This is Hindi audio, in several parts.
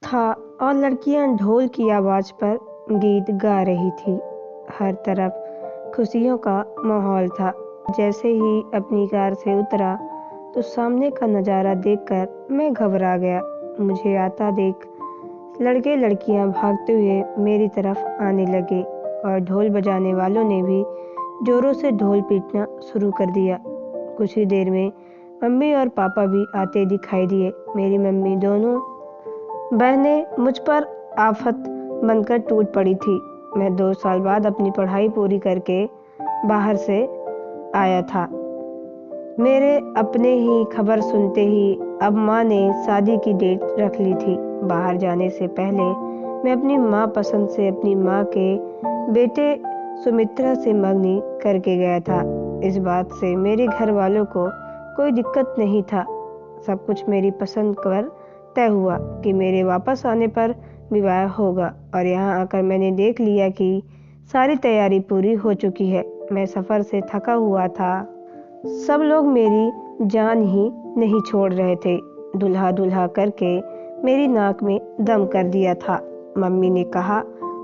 था और लड़कियां ढोल की आवाज़ पर गीत गा रही थी। हर तरफ खुशियों का माहौल था। जैसे ही अपनी कार से उतरा तो सामने का नज़ारा देखकर मैं घबरा गया। मुझे आता देख लड़के लड़कियां भागते हुए मेरी तरफ आने लगे और ढोल बजाने वालों ने भी जोरों से ढोल पीटना शुरू कर दिया। कुछ ही देर में मम्मी और पापा भी आते दिखाई दिए। मेरी मम्मी दोनों बहनें मुझ पर आफत बनकर टूट पड़ी थी। मैं 2 साल बाद अपनी पढ़ाई पूरी करके बाहर से आया था। मेरे अपने ही खबर सुनते ही अब माँ ने शादी की डेट रख ली थी। बाहर जाने से पहले मैं अपनी माँ पसंद से अपनी माँ के बेटे सुमित्रा से मंगनी करके गया था। इस बात से मेरे घर वालों को कोई दिक्कत नहीं था। सब कुछ मेरी पसंद पर तय हुआ कि मेरे वापस आने पर विवाह होगा और यहाँ आकर मैंने देख लिया कि सारी तैयारी पूरी हो चुकी है। मैं सफ़र से थका हुआ था। सब लोग मेरी जान ही नहीं छोड़ रहे थे। दुल्हा दुल्हा करके मेरी नाक में दम कर दिया था। मम्मी ने कहा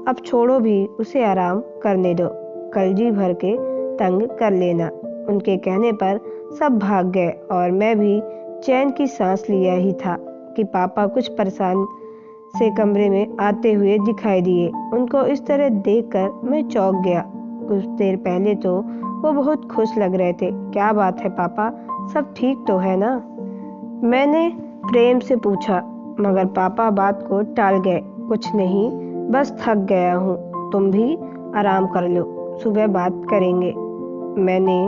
अब छोड़ो भी, उसे आराम करने दो, कल जी भर के तंग कर लेना। उनके कहने पर सब भाग गए और मैं भी चैन की सांस लिया ही था कि पापा कुछ परेशान से कमरे में आते हुए दिखाई दिए। उनको इस तरह देखकर मैं चौंक गया। कुछ देर पहले तो वो बहुत खुश लग रहे थे। क्या बात है पापा, सब ठीक तो है ना? मैंने प्रेम से पूछा, मगर पापा बात को टाल गए। कुछ नहीं, बस थक गया हूँ, तुम भी आराम कर लो, सुबह बात करेंगे। मैंने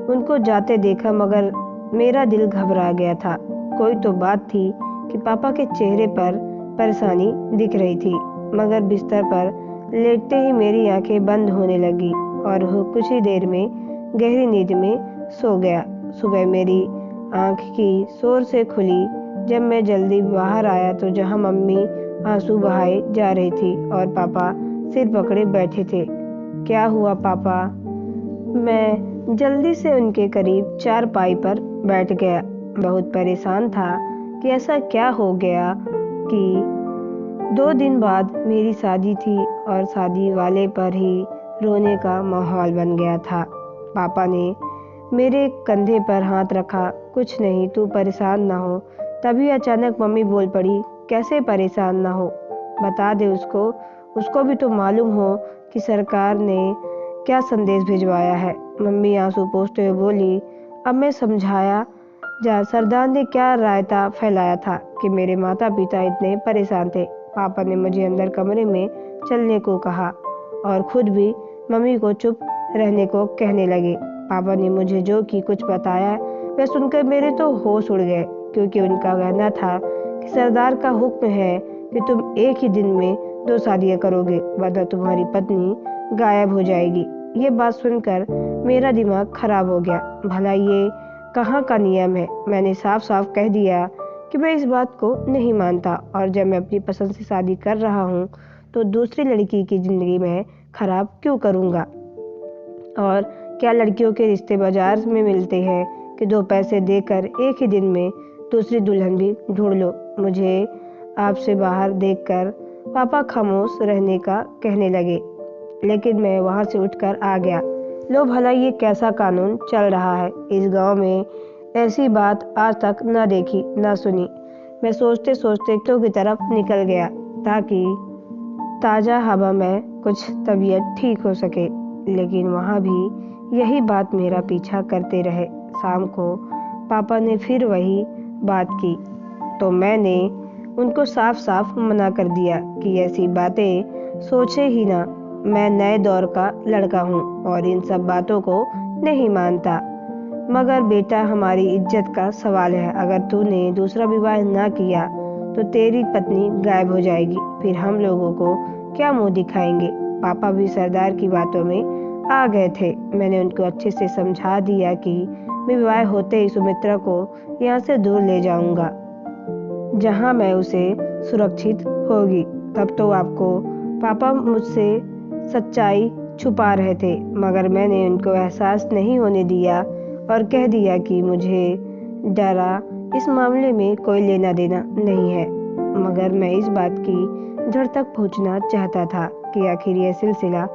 उनको जाते देखा मगर मेरा दिल घबरा गया था। कोई तो बात थी कि पापा के चेहरे पर परेशानी दिख रही थी, मगर बिस्तर पर लेटते ही मेरी आंखें बंद होने लगी और वो कुछ ही देर में गहरी नींद में सो गया। सुबह मेरी आंख की जोर से खुली जब मैं जल्दी बाहर आया तो जहां मम्मी आंसू बहाए जा रही थी और पापा सिर पकड़े बैठे थे। क्या हुआ पापा? मैं जल्दी से उनके करीब चारपाई पर बैठ गया। बहुत परेशान था कि ऐसा क्या हो गया कि 2 दिन बाद मेरी शादी थी और शादी वाले पर ही रोने का माहौल बन गया था। पापा ने मेरे कंधे पर हाथ रखा। कुछ नहीं, तू परेशान ना हो। तभी अचानक मम्मी बोल पड़ी, कैसे परेशान ना हो, बता दे उसको, उसको भी तो मालूम हो कि सरकार ने क्या संदेश भिजवाया है। मम्मी आंसू पोंछते हुए बोली, अब मैं समझाया जा, सरदार ने क्या रायता फैलाया था कि मेरे माता पिता इतने परेशान थे। पापा ने मुझे अंदर कमरे में चलने को कहा और खुद भी मम्मी को चुप रहने को कहने लगे। पापा ने मुझे जो कि कुछ बताया वह सुनकर मेरे तो होश उड़ गए, क्योंकि उनका कहना था कि सरदार का हुक्म है कि तुम एक ही दिन में 2 शादियां करोगे, वरना तुम्हारी पत्नी गायब हो जाएगी। ये बात सुनकर मेरा दिमाग खराब हो गया। भला ये कहाँ का नियम है? मैंने साफ साफ कह दिया कि मैं इस बात को नहीं मानता और जब मैं अपनी पसंद से शादी कर रहा हूँ तो दूसरी लड़की की ज़िंदगी में खराब क्यों करूँगा? और क्या लड़कियों के रिश्ते बाजार में मिलते हैं कि 2 पैसे देकर एक ही दिन में दूसरी दुल्हन भी ढूंढ लो? मुझे आपसे बाहर देखकर पापा खामोश रहने का कहने लगे, लेकिन मैं वहाँ से उठकर आ गया। लो भला ये कैसा कानून चल रहा है? इस गांव में ऐसी बात आज तक न देखी न सुनी। मैं सोचते सोचते खिड़कियों की तरफ निकल गया ताकि ताज़ा हवा में कुछ तबीयत ठीक हो सके, लेकिन वहाँ भी यही बात मेरा पीछा करते रहे। शाम को पापा ने फिर वही बात की तो मैंने उनको साफ साफ मना कर दिया कि ऐसी बातें सोचे ही ना। मैं नए दौर का लड़का हूँ और इन सब बातों को नहीं मानता। मगर बेटा, हमारी इज्जत का सवाल है। अगर तूने दूसरा विवाह ना किया तो तेरी पत्नी गायब हो जाएगी, फिर हम लोगों को क्या मुंह दिखाएंगे? पापा भी सरदार की बातों में आ गए थे। मैंने उनको अच्छे से समझा दिया कि मैं विवाह होते ही सुमित्रा को यहाँ से दूर ले जाऊंगा, जहाँ मैं उसे सुरक्षित होगी। तब तो आपको पापा मुझसे सच्चाई छुपा रहे थे, मगर मैंने उनको एहसास नहीं होने दिया और कह दिया कि मुझे डरा इस मामले में कोई लेना देना नहीं है। मगर मैं इस बात की जड़ तक पहुंचना चाहता था कि आखिर यह सिलसिला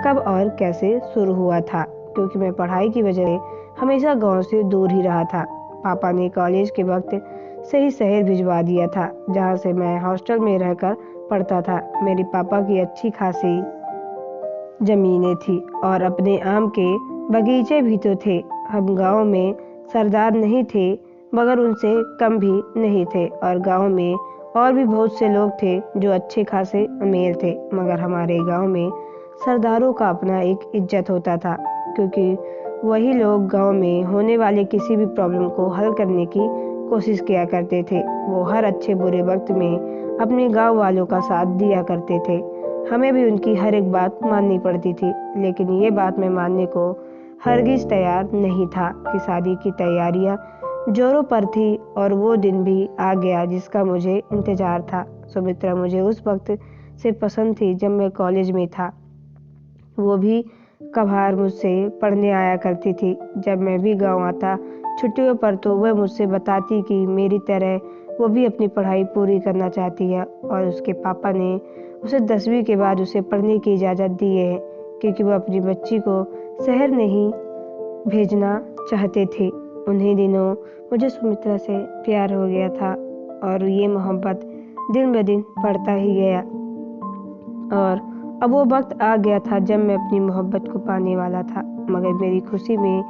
कब और कैसे शुरू हुआ था, क्योंकि मैं पढ़ाई की वजह से हमेशा गांव से दूर ही रहा था। पापा ने कॉलेज के वक्त से ही शहर भिजवा दिया था, जहां से मैं हॉस्टल में रहकर पढ़ता था। मेरे पापा की अच्छी खासी जमीनें थी और अपने आम के बगीचे भी तो थे। हम गांव में सरदार नहीं थे, मगर उनसे कम भी नहीं थे, और गांव में और भी बहुत से लोग थे जो अच्छे खासे अमीर थे। मगर हमारे गांव में सरदारों का अपना एक इज्जत होता था, क्योंकि वही लोग गांव में होने वाले किसी भी प्रॉब्लम को हल करने की कोशिश किया करते थे। वो हर अच्छे बुरे वक्त में अपने गांव वालों का साथ दिया करते थे। हमें भी उनकी हर एक बात माननी पड़ती थी, लेकिन ये बात मैं मानने को हरगिज तैयार नहीं था कि शादी की तैयारियां जोरों पर थी और वो दिन भी आ गया जिसका मुझे इंतजार था। सुमित्रा मुझे उस वक्त से पसंद थी जब मैं कॉलेज में था। वो भी कभार मुझसे पढ़ने आया करती थी। जब मैं भी गांव आता छुट्टियों पर तो वह मुझसे बताती कि मेरी तरह वो भी अपनी पढ़ाई पूरी करना चाहती है, और उसके पापा ने उसे 10वीं के बाद उसे पढ़ने की इजाज़त दी है, क्योंकि वो अपनी बच्ची को शहर नहीं भेजना चाहते थे। उन्हीं दिनों मुझे सुमित्रा से प्यार हो गया था, और ये मोहब्बत दिन ब दिन बढ़ता ही गया। और अब वो वक्त आ गया था जब मैं अपनी मोहब्बत को पाने वाला था, मगर मेरी खुशी में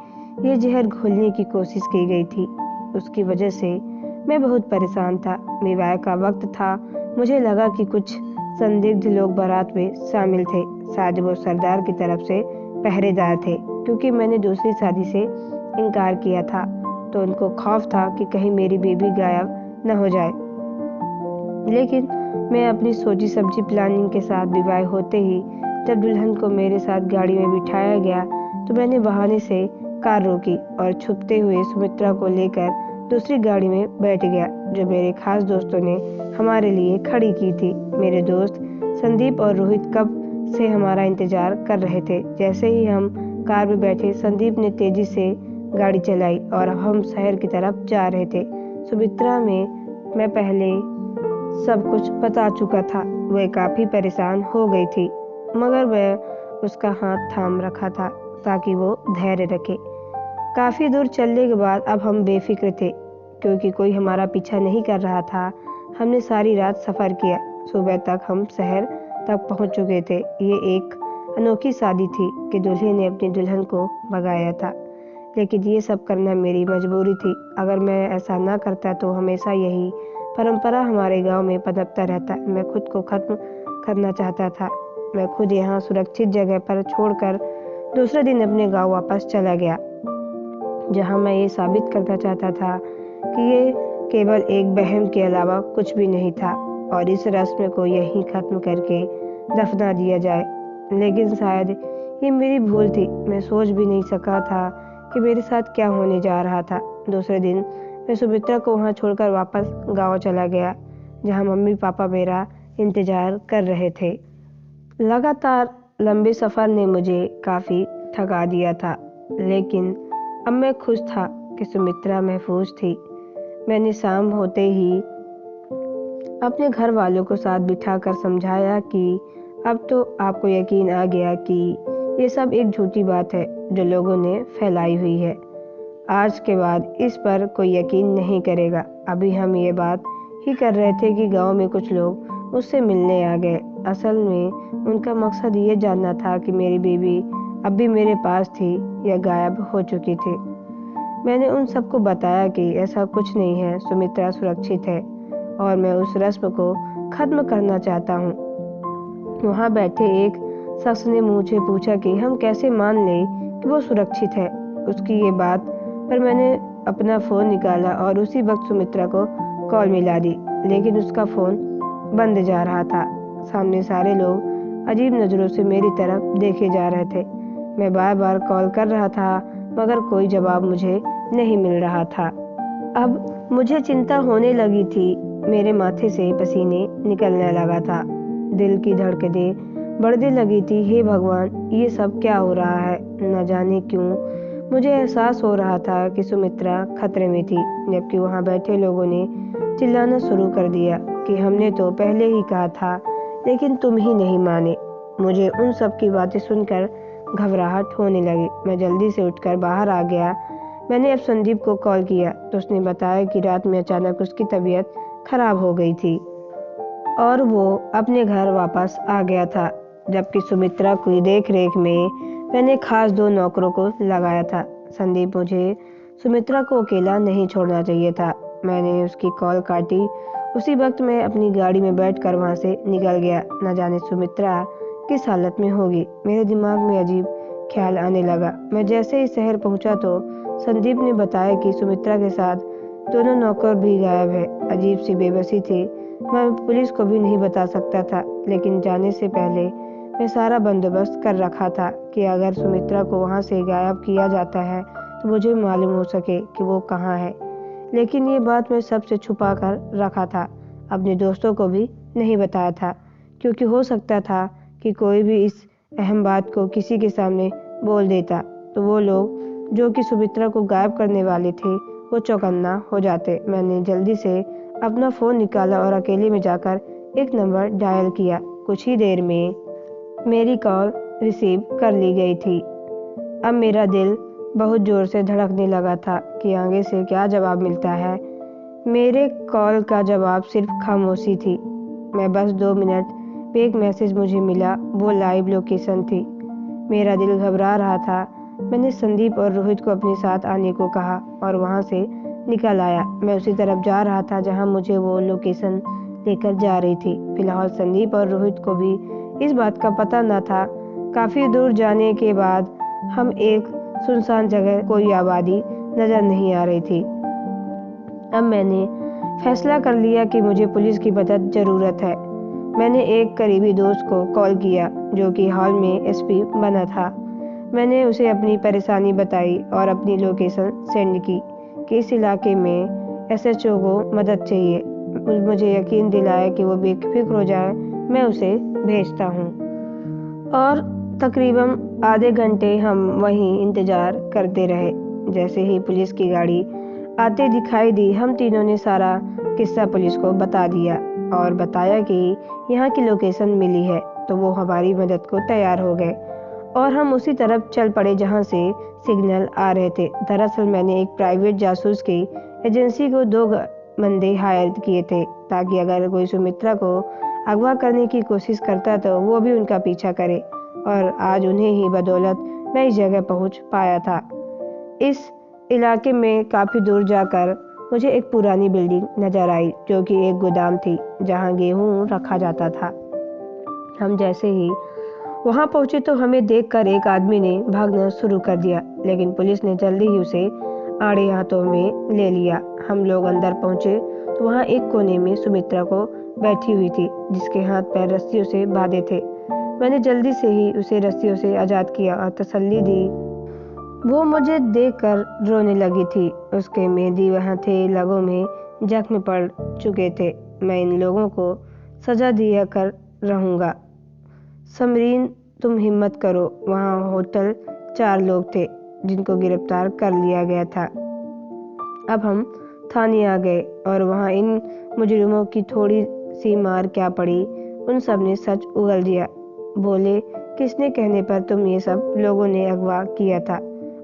ये जहर घोलने की कोशिश की गई थी। उसकी वजह से मैं बहुत परेशान था। विवाह का वक्त था। मुझे लगा कि कुछ संदिग्ध लोग बारात में शामिल थे। शायद वो सरदार की तरफ से पहरेदार थे, क्योंकि मैंने दूसरी शादी से इनकार किया था, तो उनको खौफ था कि कहीं मेरी बेबी गायब न हो जाए। लेकिन मैं अपनी सोची समझी प्लानिंग के साथ विवाह होते ही जब दुल्हन को मेरे साथ गाड़ी में बिठाया गया, तो मैंने बहाने से कार रोकी और छुपते हुए सुमित्रा को लेकर दूसरी गाड़ी में बैठ गया, जो मेरे खास दोस्तों ने हमारे लिए खड़ी की थी। मेरे दोस्त संदीप और रोहित कब से हमारा इंतजार कर रहे थे। जैसे ही हम कार में बैठे, संदीप ने तेजी से गाड़ी चलाई और हम शहर की तरफ जा रहे थे। सुमित्रा में मैं पहले सब कुछ बता चुका था। वह काफी परेशान हो गई थी, मगर मैं उसका हाथ थाम रखा था ताकि वो धैर्य रखे। काफी दूर चलने के बाद अब हम बेफिक्र थे, क्योंकि कोई हमारा पीछा नहीं कर रहा था। हमने सारी रात सफर किया। सुबह तक हम शहर तक पहुंच चुके थे। ये एक अनोखी शादी थी कि दूल्हे ने अपनी दुल्हन को भगाया था, लेकिन ये सब करना मेरी मजबूरी थी। अगर मैं ऐसा ना करता तो हमेशा यही परंपरा हमारे गांव में पनपता रहता। मैं खुद को खत्म करना चाहता था। मैं खुद यहाँ सुरक्षित जगह पर छोड़कर दूसरे दिन अपने गांव वापस चला गया, जहाँ मैं ये साबित करना चाहता था कि ये केवल एक वहम के अलावा कुछ भी नहीं था, और इस रस्म को यहीं खत्म करके दफना दिया जाए। लेकिन शायद ये मेरी भूल थी। मैं सोच भी नहीं सका था कि मेरे साथ क्या होने जा रहा था। दूसरे दिन मैं सुमित्रा को वहां छोड़कर वापस गांव चला गया, जहां मम्मी पापा मेरा इंतजार कर रहे थे। लगातार लंबे सफर ने मुझे काफी थका दिया था, लेकिन अब मैं खुश था कि सुमित्रा महफूज थी। मैंने शाम होते ही अपने घर वालों को साथ बिठाकर समझाया कि अब तो आपको यकीन आ गया कि ये सब एक झूठी बात है जो लोगों ने फैलाई हुई है। आज के बाद इस पर कोई यकीन नहीं करेगा। अभी हम ये बात ही कर रहे थे कि गांव में कुछ लोग मुझसे मिलने आ गए। असल में उनका मकसद ये जानना था कि मेरी बेबी अब भी मेरे पास थी या गायब हो चुकी थी। मैंने उन सबको बताया कि ऐसा कुछ नहीं है, सुमित्रा सुरक्षित है और मैं उस रस्म को खत्म करना चाहता हूँ। वहाँ बैठे एक शख्स ने मुझे पूछा कि हम कैसे मान लें कि वो सुरक्षित है। उसकी ये बात पर मैंने अपना फ़ोन निकाला और उसी वक्त सुमित्रा को कॉल मिला दी, लेकिन उसका फ़ोन बंद जा रहा था। सामने सारे लोग अजीब नज़रों से मेरी तरफ देखे जा रहे थे। मैं बार बार कॉल कर रहा था, मगर कोई जवाब मुझे नहीं मिल रहा था। अब मुझे चिंता होने लगी थी। मेरे माथे से पसीने निकलने लगा था। दिल की धड़कनें बढ़ने लगी थी। हे भगवान, ये सब क्या हो रहा है? न जाने क्यों मुझे एहसास हो रहा था कि सुमित्रा खतरे में थी, जबकि वहां बैठे लोगों ने चिल्लाना शुरू कर दिया कि हमने तो पहले ही कहा था, लेकिन तुम ही नहीं माने। मुझे उन सब की बातें सुनकर घबराहट होने लगी। मैं जल्दी से उठकर बाहर आ गया। मैंने अब संदीप को कॉल किया तो उसने बताया कि रात में अचानक उसकी तबीयत खराब हो गई थी और वो अपने घर वापस आ गया था, जबकि सुमित्रा की देख-रेख में मैंने खास 2 नौकरों को लगाया था। संदीप, मुझे सुमित्रा को अकेला नहीं छोड़ना चाहिए था। मैंने उसकी कॉल काटी। उसी वक्त मैं अपनी गाड़ी में बैठकर वहाँ से निकल गया। न जाने सुमित्रा किस हालत में होगी। मेरे दिमाग में अजीब ख्याल आने लगा। मैं जैसे ही शहर पहुँचा तो संदीप ने बताया कि सुमित्रा के साथ दोनों नौकर भी गायब है। अजीब सी बेबसी थी। मैं पुलिस को भी नहीं बता सकता था, लेकिन जाने से पहले मैं सारा बंदोबस्त कर रखा था कि अगर सुमित्रा को वहाँ से गायब किया जाता है तो मुझे मालूम हो सके कि वो कहाँ है। लेकिन ये बात मैं सबसे छुपा कर रखा था। अपने दोस्तों को भी नहीं बताया था, क्योंकि हो सकता था कि कोई भी इस अहम बात को किसी के सामने बोल देता तो वो लोग जो कि सुमित्रा को गायब करने वाले थे वो चौकन्ना हो जाते। मैंने जल्दी से अपना फ़ोन निकाला और अकेले में जाकर एक नंबर डायल किया। कुछ ही देर में मेरी कॉल रिसीव कर ली गई थी। अब मेरा दिल बहुत ज़ोर से धड़कने लगा था कि आगे से क्या जवाब मिलता है। मेरे कॉल का जवाब सिर्फ खामोशी थी। मैं बस 2 मिनट में एक मैसेज मुझे मिला, वो लाइव लोकेशन थी। मेरा दिल घबरा रहा था। मैंने संदीप और रोहित को अपने साथ आने को कहा और वहाँ से निकल आया। मैं उसी तरफ जा रहा था जहाँ मुझे वो लोकेशन लेकर जा रही थी। फिलहाल संदीप और रोहित को भी इस बात का पता न था। काफ़ी दूर जाने के बाद हम एक सुनसान जगह, कोई आबादी नज़र नहीं आ रही थी। अब मैंने फैसला कर लिया कि मुझे पुलिस की मदद ज़रूरत है। मैंने एक करीबी दोस्त को कॉल किया जो कि हाल में एसपी बना था। मैंने उसे अपनी परेशानी बताई और अपनी लोकेशन सेंड की कि इस इलाके में एसएचओ को मदद चाहिए। मुझे यकीन दिलाया कि वो बेफिक्र हो जाए, मैं उसे भेजता हूँ। और तकरीबन आधे घंटे हम वहीं इंतज़ार करते रहे। जैसे ही पुलिस की गाड़ी आते दिखाई दी, हम तीनों ने सारा किस्सा पुलिस को बता दिया और बताया कि यहाँ की लोकेशन मिली है, तो वो हमारी मदद को तैयार हो गए और हम उसी तरफ चल पड़े जहाँ से सिग्नल आ रहे थे। दरअसल मैंने एक प्राइवेट जासूस की एजेंसी को 2 बंदे हायर किए थे ताकि अगर कोई सुमित्रा को अगवा करने की कोशिश करता तो वो भी उनका पीछा करे, और आज उन्हें ही बदौलत मैं इस जगह पहुँच पाया था। इस इलाके में काफ़ी दूर जाकर मुझे एक पुरानी बिल्डिंग नज़र आई जो कि एक गोदाम थी जहाँ गेहूँ रखा जाता था। हम जैसे ही वहाँ पहुँचे तो हमें देखकर एक आदमी ने भागना शुरू कर दिया, लेकिन पुलिस ने जल्दी ही उसे आड़े हाथों में ले लिया। हम लोग अंदर पहुँचे तो वहाँ एक कोने में सुमित्रा को बैठी हुई थी जिसके हाथ पैर रस्सियों से बांधे थे। मैंने जल्दी से ही उसे रस्सियों से आज़ाद किया और तसल्ली दी। वो मुझे देखकर रोने लगी थी। उसके मेहंदी वहाँ थे, लगों में जख्म पड़ चुके थे। मैं इन लोगों को सजा दिया कर रहूँगा। समरीन, तुम हिम्मत करो। वहाँ होटल 4 लोग थे जिनको गिरफ्तार कर लिया गया था। अब हम थाने आ गए और वहाँ इन मुजरिमों की थोड़ी सी मार क्या पड़ी, उन सब ने सच उगल दिया। बोले, किसने कहने पर तुम ये सब लोगों ने अगवा किया था?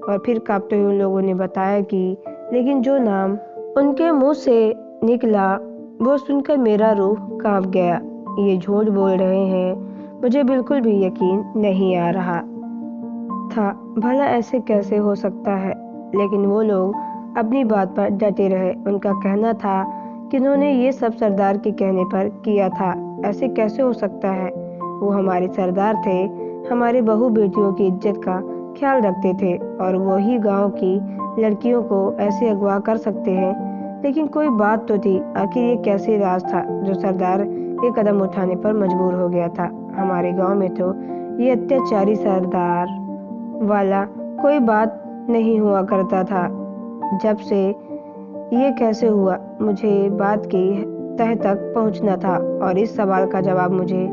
और फिर कांपते हुए उन लोगों ने बताया कि लेकिन जो नाम उनके मुंह से निकला वो सुनकर मेरा रूह कांप गया। ये झूठ बोल रहे हैं, मुझे बिल्कुल भी यकीन नहीं आ रहा था। भला ऐसे कैसे हो सकता है? लेकिन वो लोग अपनी बात पर डटे रहे। उनका कहना था कि उन्होंने ये सब सरदार के कहने पर किया था। ऐसे कैसे हो सकता है? वो हमारे सरदार थे, हमारे बहू बेटियों की इज्जत का ख्याल रखते थे और वो ही गांव की लड़कियों को ऐसे अगवा कर सकते हैं। लेकिन कोई बात तो थी। आखिर ये कैसे राज था जो सरदार ये कदम उठाने पर मजबूर हो गया था? हमारे गांव में तो ये अत्याचारी सरदार वाला कोई बात नहीं हुआ करता था। जब से ये कैसे हुआ? मुझे बात की तह तक पहुंचना था और इस सवाल का जवाब मुझे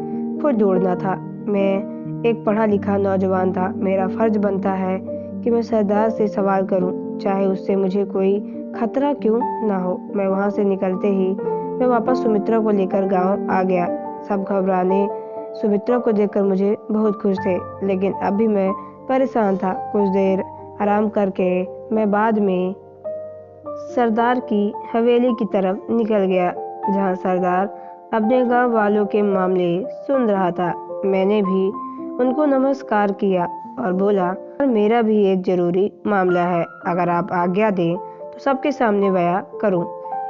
खुद ढूंढना था। मैं एक पढ़ा लिखा नौजवान था। मेरा फर्ज बनता है कि मैं सरदार से सवाल करूं, चाहे उससे मुझे कोई खतरा क्यों ना हो। मैं वहां से निकलते ही मैं वापस सुमित्रा को लेकर गांव आ गया। सब घबराने सुमित्रा को देखकर मुझे बहुत खुश थे, लेकिन अभी मैं परेशान था। कुछ देर आराम करके मैं बाद में सरदार की हवेली की तरफ निकल गया, जहां सरदार अपने गांव वालों के मामले सुन रहा था। मैंने भी उनको नमस्कार किया और बोला, और मेरा भी एक जरूरी मामला है, अगर आप आज्ञा दें तो सबके सामने बयां करूं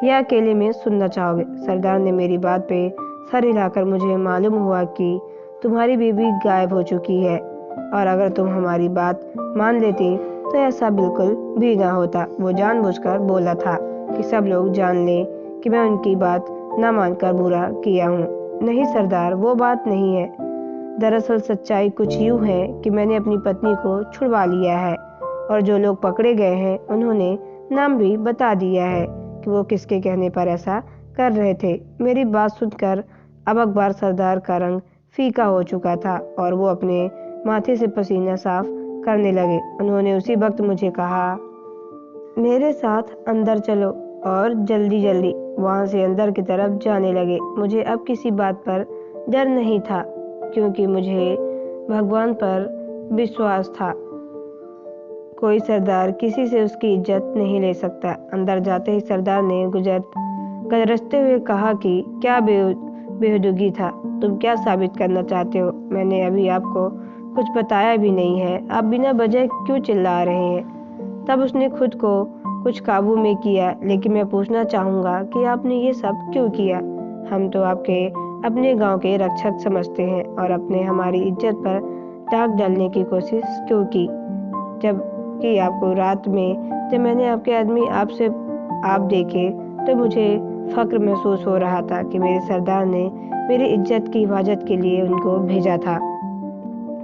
या अकेले में सुनना चाहोगे? सरदार ने मेरी बात पे सर हिलाकर मुझे मालूम हुआ कि तुम्हारी बीवी गायब हो चुकी है, और अगर तुम हमारी बात मान लेती तो ऐसा बिल्कुल भी ना होता। वो जानबूझकर बोला था कि सब लोग जान लें कि मैं उनकी बात ना मानकर बुरा किया हूँ। नहीं सरदार, वो बात नहीं है। दरअसल सच्चाई कुछ यूँ है कि मैंने अपनी पत्नी को छुड़वा लिया है, और जो लोग पकड़े गए हैं उन्होंने नाम भी बता दिया है कि वो किसके कहने पर ऐसा कर रहे थे। मेरी बात सुनकर अब अकबर सरदार का रंग फीका हो चुका था और वो अपने माथे से पसीना साफ करने लगे। उन्होंने उसी वक्त मुझे कहा, मेरे साथ अंदर चलो, और जल्दी जल्दी वहां से अंदर की तरफ जाने लगे। मुझे अब किसी बात पर डर नहीं था, क्योंकि मुझे भगवान पर विश्वास था। कोई सरदार किसी से उसकी इज्जत नहीं ले सकता। अंदर जाते ही सरदार ने गरजते हुए कहा कि क्या बेहुदगी था, तुम क्या साबित करना चाहते हो? मैंने अभी आपको कुछ बताया भी नहीं है, आप बिना वजह क्यों चिल्ला रहे हैं? तब उसने खुद को कुछ काबू में किया, लेकिन मैं पूछना चाहूँगा कि आपने ये सब क्यों किया? हम तो आपके अपने गांव के रक्षक समझते हैं, और अपने हमारी इज्जत पर दाग डालने की कोशिश क्यों की? जबकि आपको रात में जब मैंने आपके आदमी आपसे आप देखे तो मुझे फक्र महसूस हो रहा था कि मेरे सरदार ने मेरी इज्जत की हिफाजत के लिए उनको भेजा था।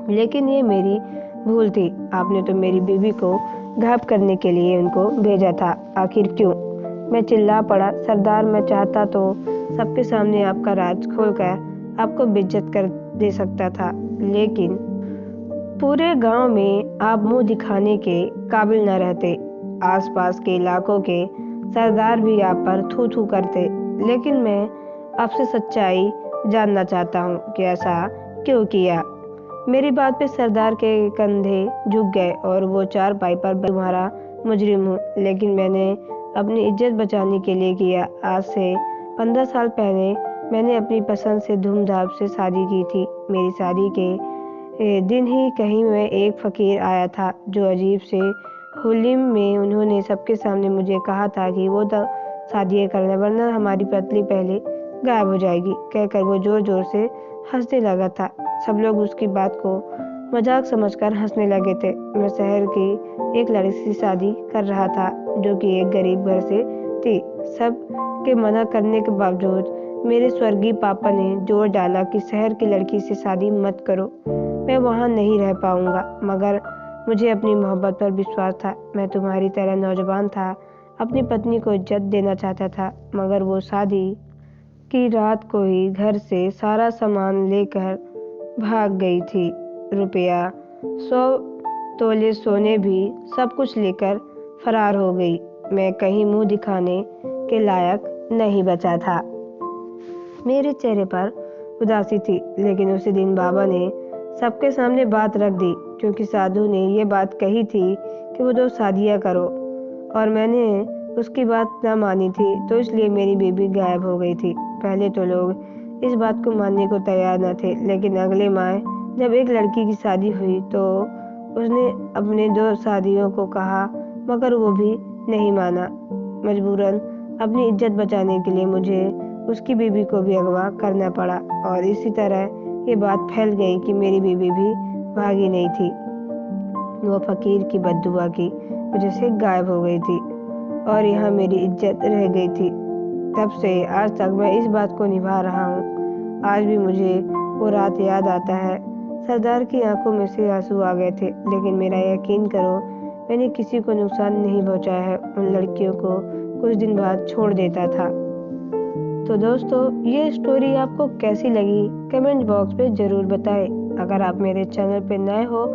लेकिन ये मेरी भूल थी। आपने तो मेरी बीवी को घायल करने के लिए उनको भेजा था। आखिर क्यों? मैं चिल्ला पड़ा, सरदार, मैं चाहता तो सबके सामने आपका राज खोलकर आपको बेइज्जत कर दे सकता था, लेकिन पूरे गांव में आप मुंह दिखाने के काबिल न रहते। आसपास के इलाकों के सरदार भी आप पर थू थू करते। लेकिन मैं आपसे सच्चाई जानना चाहता हूँ कि ऐसा क्यों किया? मेरी बात पे सरदार के कंधे झुक गए, और वो चारपाई पर तुम्हारा मुजरिम हूँ, लेकिन मैंने अपनी इज्जत बचाने के लिए किया। आज से 15 साल पहले मैंने अपनी पसंद से धूमधाम से शादी की थी। मेरी शादी के दिन ही कहीं में एक फकीर आया था, जो अजीब से हुलिम में उन्होंने सबके सामने मुझे कहा था कि वो तो शादी करना, वरना हमारी पतली पहले गायब हो जाएगी। कहकर वो जोर जोर से हंसने लगा था। सब लोग उसकी बात को मजाक समझकर हंसने लगे थे। मैं शहर की एक लड़की से शादी कर रहा था, जो कि एक गरीब घर से थी। सब के मना करने के बावजूद मेरे स्वर्गीय पापा ने जोर डाला कि शहर की लड़की से शादी मत करो। मैं वहाँ नहीं रह पाऊंगा, मगर मुझे अपनी मोहब्बत पर विश्वास था। मैं तुम्हारी तरह नौजवान था, अपनी पत्नी को इज्जत देना चाहता था, मगर वो शादी की रात को ही घर से सारा सामान लेकर भाग गई थी। रुपया 100 तोले सोने भी सब कुछ लेकर फरार हो गई। मैं कहीं मुंह दिखाने के लायक नहीं बचा था। मेरे चेहरे पर उदासी थी, लेकिन उसी दिन बाबा ने सबके सामने बात रख दी, क्योंकि साधु ने ये बात कही थी कि वो 2 शादियां करो, और मैंने उसकी बात ना मानी थी, तो इसलिए मेरी बीबी गायब हो गई थी। पहले तो लोग इस बात को मानने को तैयार न थे, लेकिन अगले माह जब एक लड़की की शादी हुई तो उसने अपने 2 शादियों को कहा, मगर वो भी नहीं माना। मजबूरन अपनी इज्जत बचाने के लिए मुझे उसकी बीबी को भी अगवा करना पड़ा, और इसी तरह ये बात फैल गई कि मेरी बीबी भी भागी नहीं थी। वो फकीर की बद्दुआ की वजह से गायब हो गई थी, और यहाँ मेरी इज्जत रह गई थी। तब से आज तक मैं इस बात को निभा रहा हूँ। आज भी मुझे वो रात याद आता है। सरदार की आंखों में से आंसू आ गए थे, लेकिन मेरा यकीन करो, मैंने किसी को नुकसान नहीं पहुंचाया है। उन लड़कियों को कुछ दिन बाद छोड़ देता था। तो दोस्तों, ये स्टोरी आपको कैसी लगी कमेंट बॉक्स में ज़रूर बताएं। अगर आप मेरे चैनल पे नए हो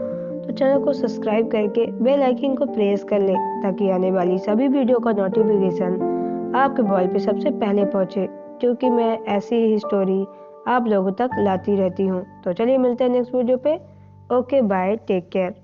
तो चैनल को सब्सक्राइब करके बेल आइकन को प्रेस कर लें, ताकि आने वाली सभी वीडियो का नोटिफिकेशन आपके मोबाइल पे सबसे पहले पहुंचे। क्योंकि मैं ऐसी ही स्टोरी आप लोगों तक लाती रहती हूँ। तो चलिए मिलते हैं नेक्स्ट वीडियो पे। Okay bye, take care.